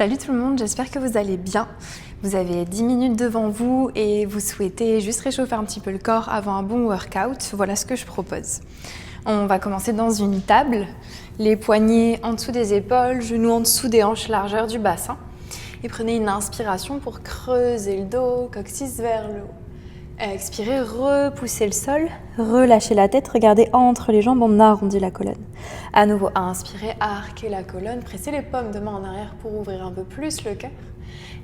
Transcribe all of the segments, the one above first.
Salut tout le monde, j'espère que vous allez bien. Vous avez 10 minutes devant vous et vous souhaitez juste réchauffer un petit peu le corps avant un bon workout. Voilà ce que je propose. On va commencer dans une table, les poignets en dessous des épaules, genoux en dessous des hanches, largeur du bassin. Et prenez une inspiration pour creuser le dos, coccyx vers le haut. Expirez, repoussez le sol, relâchez la tête, regardez entre les jambes, on arrondit la colonne. À nouveau, inspirez, arquez la colonne, pressez les paumes de main en arrière pour ouvrir un peu plus le cœur.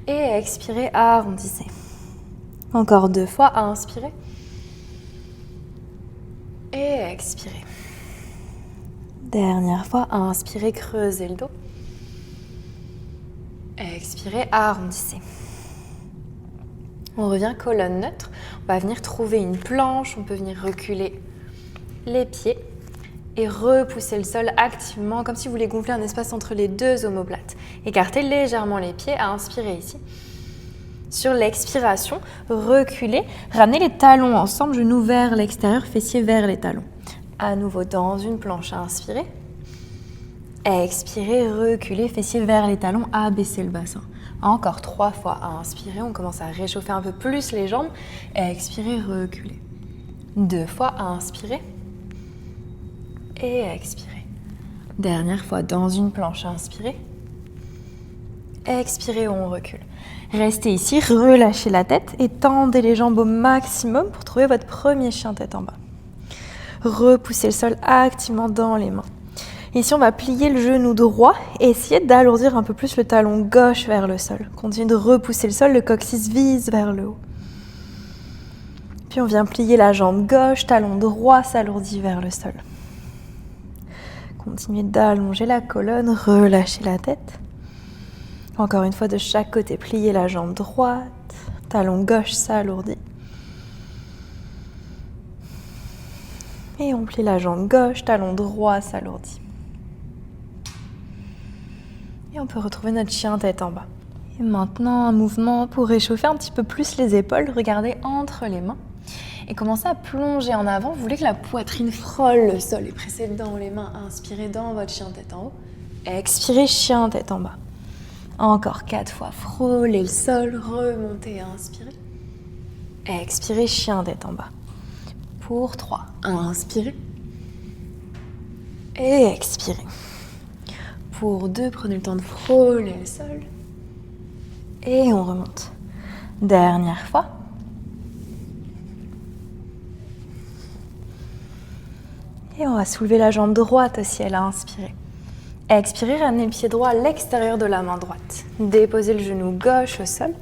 Et expirez, arrondissez. Encore 2 fois, inspirez. Et expirez. Dernière fois, inspirez, creusez le dos. Expirez, arrondissez. On revient colonne neutre. On va venir trouver une planche. On peut venir reculer les pieds et repousser le sol activement, comme si vous voulez gonfler un espace entre les deux omoplates. Écartez légèrement les pieds. Inspirez ici. Sur l'expiration, reculez. Ramenez les talons ensemble, genoux vers l'extérieur, fessiers vers les talons. À nouveau dans une planche. Inspirez. Expirez, reculez, fessiers vers les talons, abaissez le bassin. Encore 3 fois. Inspirez, on commence à réchauffer un peu plus les jambes. Expirez, reculez. 2 fois. Inspirez. Et expirez. Dernière fois dans une planche. Inspirez. Expirez, on recule. Restez ici, relâchez la tête et tendez les jambes au maximum pour trouver votre premier chien tête en bas. Repoussez le sol activement dans les mains. Ici, on va plier le genou droit et essayer d'alourdir un peu plus le talon gauche vers le sol. Continuez de repousser le sol, le coccyx vise vers le haut. Puis on vient plier la jambe gauche, talon droit s'alourdit vers le sol. Continuez d'allonger la colonne, relâchez la tête. Encore une fois de chaque côté, pliez la jambe droite, talon gauche s'alourdit. Et on plie la jambe gauche, talon droit s'alourdit. Et on peut retrouver notre chien tête en bas. Et maintenant, un mouvement pour réchauffer un petit peu plus les épaules. Regardez entre les mains et commencez à plonger en avant. Vous voulez que la poitrine frôle le sol et pressez dans les mains. Inspirez dans votre chien tête en haut. Expirez, chien tête en bas. Encore 4 fois. Frôlez le sol, remontez, inspirez. Expirez, chien tête en bas. Pour 3. Inspirez. Et expirez. Pour 2, prenez le temps de frôler le sol. Et on remonte. Dernière fois. Et on va soulever la jambe droite au ciel, inspirez. Expirez, ramenez le pied droit à l'extérieur de la main droite. Déposez le genou gauche au sol.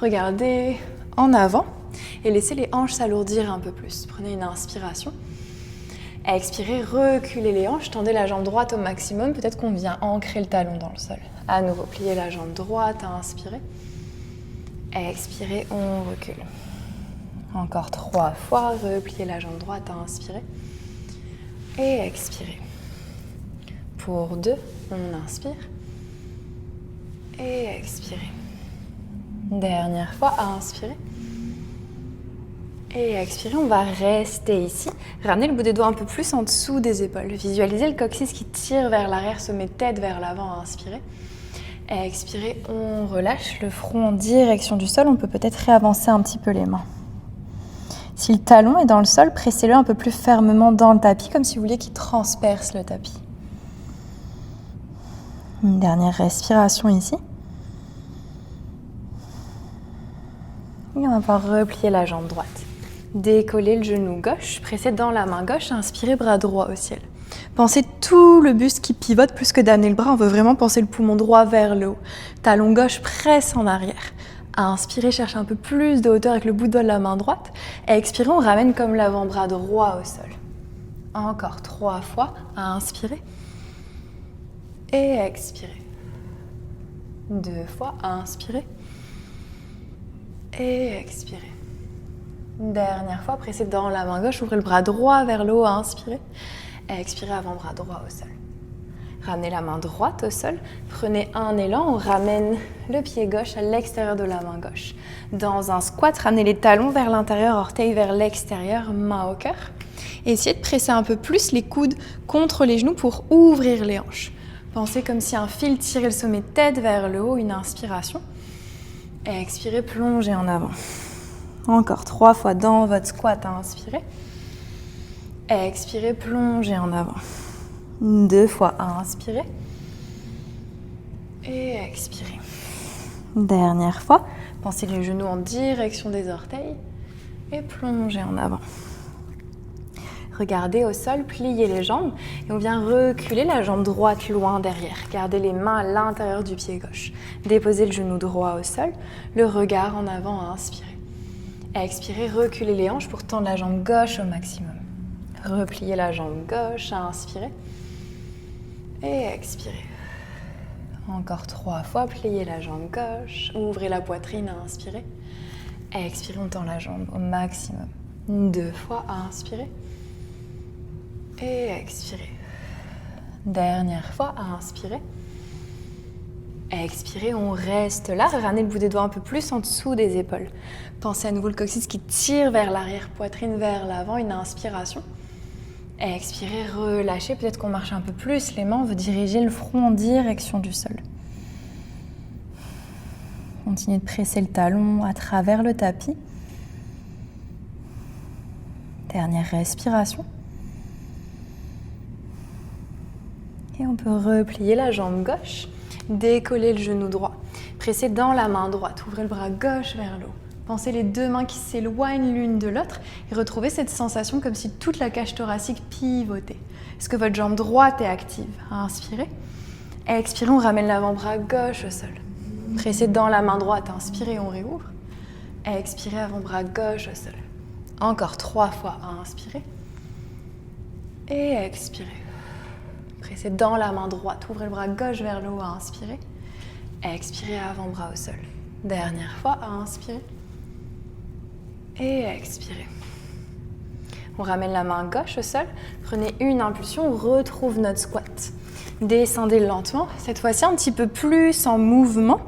Regardez en avant et laissez les hanches s'alourdir un peu plus. Prenez une inspiration. Expirez, reculez les hanches, tendez la jambe droite au maximum. Peut-être qu'on vient ancrer le talon dans le sol. À nouveau, pliez la jambe droite, inspirez. Expirez, on recule. Encore 3 fois, repliez la jambe droite, inspirez. Et expirez. Pour 2, on inspire. Et expirez. Dernière fois, inspirez. Et expirez, on va rester ici. Ramenez le bout des doigts un peu plus en dessous des épaules. Visualisez le coccyx qui tire vers l'arrière, se met tête vers l'avant, inspirez. Expirez, on relâche le front en direction du sol. On peut peut-être réavancer un petit peu les mains. Si le talon est dans le sol, pressez-le un peu plus fermement dans le tapis, comme si vous vouliez qu'il transperce le tapis. Une dernière respiration ici. Et on va pouvoir replier la jambe droite. Décollez le genou gauche, pressez dans la main gauche, inspirez, bras droit au ciel. Pensez tout le buste qui pivote plus que d'amener le bras, on veut vraiment penser le poumon droit vers le haut. Talon gauche presse en arrière. Inspirez, cherchez un peu plus de hauteur avec le bout de doigt de la main droite. Expirez, on ramène comme l'avant-bras droit au sol. Encore 3 fois, inspirez. Et expirez. 2 fois, inspirez. Et expirez. Dernière fois, pressez dans la main gauche, ouvrez le bras droit vers le haut, inspirez. Expirez, avant-bras droit au sol. Ramenez la main droite au sol, prenez un élan, on ramène le pied gauche à l'extérieur de la main gauche. Dans un squat, ramenez les talons vers l'intérieur, orteils vers l'extérieur, main au cœur. Et essayez de presser un peu plus les coudes contre les genoux pour ouvrir les hanches. Pensez comme si un fil tirait le sommet tête vers le haut, une inspiration. Et expirez, plongez en avant. Encore 3 fois dans votre squat à inspirer. Et expirez, plongez en avant. 2 fois à inspirer. Et expirez. Dernière fois. Pensez les genoux en direction des orteils. Et plongez en avant. Regardez au sol, pliez les jambes et on vient reculer la jambe droite loin derrière. Gardez les mains à l'intérieur du pied gauche. Déposez le genou droit au sol, le regard en avant à inspirer. Et expirez, reculez les hanches pour tendre la jambe gauche au maximum. Repliez la jambe gauche à inspirer. Et expirez. Encore 3 fois, pliez la jambe gauche, ouvrez la poitrine à inspirer. Et expirez, on tend la jambe au maximum. 2 fois à inspirer. Et expirez. Dernière fois à inspirer. Expirez, on reste là. Ramenez le bout des doigts un peu plus en dessous des épaules. Pensez à nouveau le coccyx qui tire vers l'arrière, poitrine vers l'avant, une inspiration. Expirez, relâchez. Peut-être qu'on marche un peu plus les mains. On veut diriger le front en direction du sol. Continuez de presser le talon à travers le tapis. Dernière respiration. Et on peut replier la jambe gauche, décoller le genou droit. Pressez dans la main droite, ouvrez le bras gauche vers le haut. Pensez les 2 mains qui s'éloignent l'une de l'autre et retrouvez cette sensation comme si toute la cage thoracique pivotait. Est-ce que votre jambe droite est active? Inspirez. Expirez, on ramène l'avant-bras gauche au sol. Pressez dans la main droite, inspirez, on réouvre. Expirez, avant-bras gauche au sol. Encore 3 fois à inspirer. Et expirez. Pressez dans la main droite, ouvrez le bras gauche vers le haut à inspirer. Expirez, avant-bras au sol. Dernière fois à inspirer. Et expirez. On ramène la main gauche au sol. Prenez une impulsion, on retrouve notre squat. Descendez lentement. Cette fois-ci, un petit peu plus en mouvement.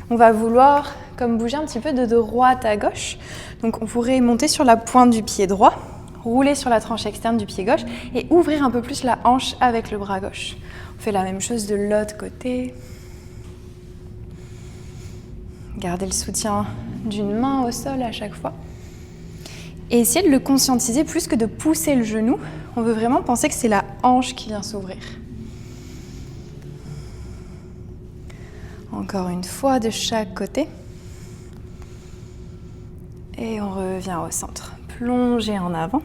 On va vouloir comme bouger un petit peu de droite à gauche. Donc on pourrait monter sur la pointe du pied droit. Rouler sur la tranche externe du pied gauche et ouvrir un peu plus la hanche avec le bras gauche. On fait la même chose de l'autre côté. Gardez le soutien d'une main au sol à chaque fois. Et essayez de le conscientiser plus que de pousser le genou. On veut vraiment penser que c'est la hanche qui vient s'ouvrir. Encore une fois de chaque côté. Et on revient au centre. Plongez en avant.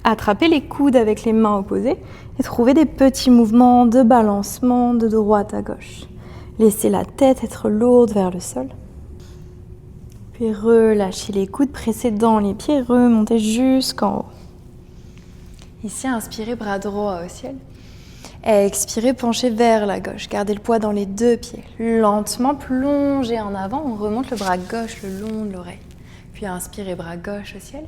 Attrapez les coudes avec les mains opposées et trouvez des petits mouvements de balancement de droite à gauche. Laissez la tête être lourde vers le sol. Puis relâchez les coudes, pressez dans les pieds, remontez jusqu'en haut. Ici, inspirez, bras droit au ciel. Expirez, penchez vers la gauche. Gardez le poids dans les 2 pieds. Lentement, plongez en avant. On remonte le bras gauche le long de l'oreille. Puis inspirez, bras gauche au ciel.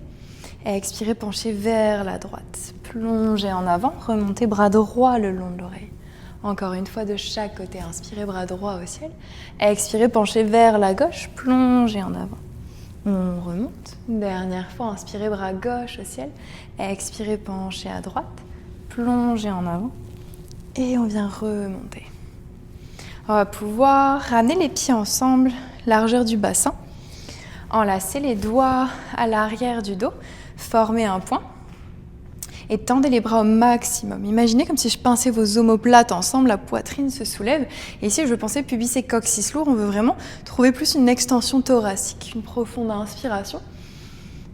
Expirez, penchez vers la droite. Plongez en avant, remontez bras droit le long de l'oreille. Encore une fois de chaque côté. Inspirez, bras droit au ciel. Expirez, penchez vers la gauche, plongez en avant. On remonte. Dernière fois, inspirez, bras gauche au ciel. Expirez, penchez à droite, plongez en avant. Et on vient remonter. On va pouvoir ramener les pieds ensemble, largeur du bassin. Enlacez les doigts à l'arrière du dos. Formez un point et tendez les bras au maximum. Imaginez comme si je pinçais vos omoplates ensemble, la poitrine se soulève. Et ici, je pensais pubis et coccyx lourd. On veut vraiment trouver plus une extension thoracique, une profonde inspiration.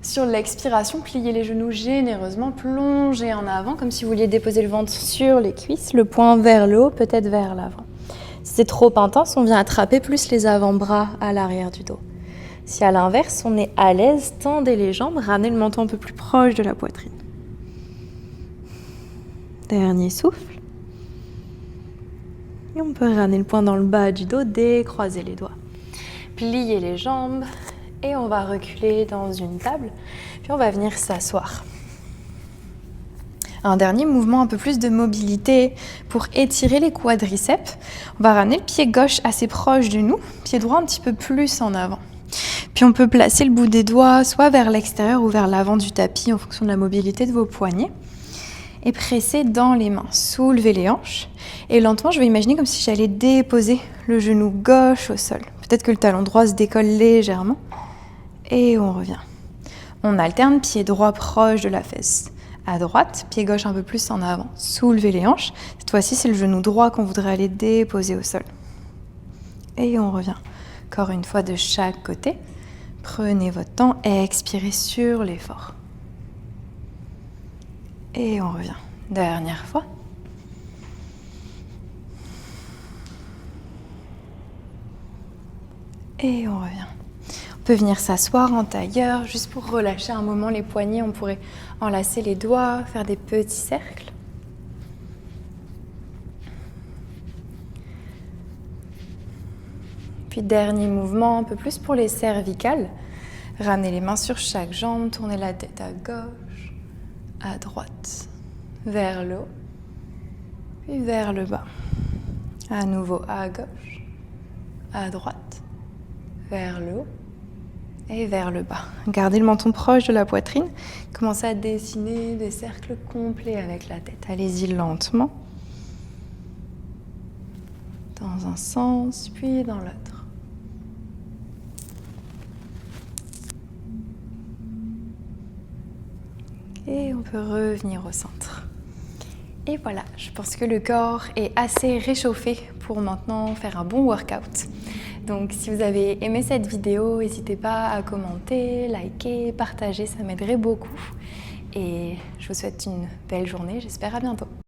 Sur l'expiration, pliez les genoux généreusement, plongez en avant comme si vous vouliez déposer le ventre sur les cuisses, le poing vers le haut, peut-être vers l'avant. Si c'est trop intense, on vient attraper plus les avant-bras à l'arrière du dos. Si à l'inverse, on est à l'aise, tendez les jambes, ramenez le menton un peu plus proche de la poitrine. Dernier souffle. Et on peut ramener le poing dans le bas du dos, décroiser les doigts. Pliez les jambes et on va reculer dans une table. Puis on va venir s'asseoir. Un dernier mouvement, un peu plus de mobilité pour étirer les quadriceps. On va ramener le pied gauche assez proche de nous, pied droit un petit peu plus en avant. Puis on peut placer le bout des doigts soit vers l'extérieur ou vers l'avant du tapis en fonction de la mobilité de vos poignets. et pressez dans les mains. Soulevez les hanches et lentement, je vais imaginer comme si j'allais déposer le genou gauche au sol. Peut-être que le talon droit se décolle légèrement et on revient. On alterne pied droit proche de la fesse à droite, pied gauche un peu plus en avant. Soulevez les hanches. Cette fois-ci, c'est le genou droit qu'on voudrait aller déposer au sol. Et on revient. Encore une fois de chaque côté. Prenez votre temps, expirez sur l'effort. Et on revient. Dernière fois. Et on revient. On peut venir s'asseoir en tailleur, juste pour relâcher un moment les poignets. On pourrait enlacer les doigts, faire des petits cercles. Puis dernier mouvement, un peu plus pour les cervicales. Ramenez les mains sur chaque jambe, tournez la tête à gauche, à droite, vers le haut, puis vers le bas. À nouveau à gauche, à droite, vers le haut et vers le bas. Gardez le menton proche de la poitrine. Commencez à dessiner des cercles complets avec la tête. Allez-y lentement. Dans un sens, puis dans l'autre. Et on peut revenir au centre. Et voilà, je pense que le corps est assez réchauffé pour maintenant faire un bon workout. Donc si vous avez aimé cette vidéo, n'hésitez pas à commenter, liker, partager, ça m'aiderait beaucoup. Et je vous souhaite une belle journée, j'espère à bientôt.